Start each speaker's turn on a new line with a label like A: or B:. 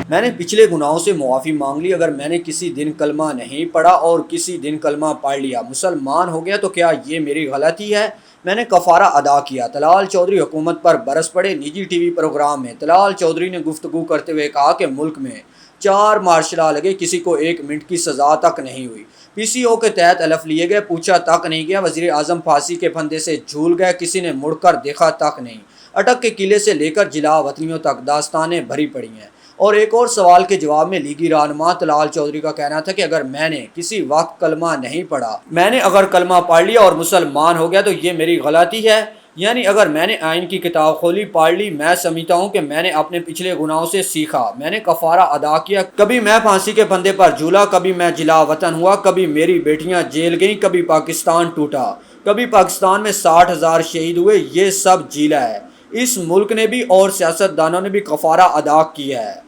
A: میں نے پچھلے گناہوں سے معافی مانگ لی۔ اگر میں نے کسی دن کلمہ نہیں پڑھا اور کسی دن کلمہ پڑھ لیا، مسلمان ہو گیا، تو کیا یہ میری غلطی ہے؟ میں نے کفارہ ادا کیا۔ طلال چودھری حکومت پر برس پڑے۔ نجی ٹی وی پروگرام میں طلال چودھری نے گفتگو کرتے ہوئے کہا کہ ملک میں 4 مارشل لا لگے، کسی کو 1 منٹ کی سزا تک نہیں ہوئی۔ پی سی او کے تحت حلف لیے گئے، پوچھا تک نہیں گیا۔ وزیر اعظم پھانسی کے پھندے سے جھول گئے، کسی نے مڑ کر دیکھا تک نہیں۔ اٹک کے قلعے سے لے کر جلا وطنیوں تک داستانیں بھری پڑی ہیں۔ اور ایک اور سوال کے جواب میں لیگی رہنما طلال چودھری کا کہنا تھا کہ اگر میں نے کسی وقت کلمہ نہیں پڑھا، میں نے اگر کلمہ پڑھ لیا اور مسلمان ہو گیا تو یہ میری غلطی ہے؟ یعنی اگر میں نے آئین کی کتاب کھولی، پڑھ لی، میں سمجھتا ہوں کہ میں نے اپنے پچھلے گناہوں سے سیکھا، میں نے کفارہ ادا کیا۔ کبھی میں پھانسی کے پھندے پر جھولا، کبھی میں جلا وطن ہوا، کبھی میری بیٹیاں جیل گئیں، کبھی پاکستان ٹوٹا، کبھی پاکستان میں 60,000 شہید ہوئے، یہ سب جیلا ہے۔ اس ملک نے بھی اور سیاست دانوں نے بھی کفارہ ادا کیا ہے۔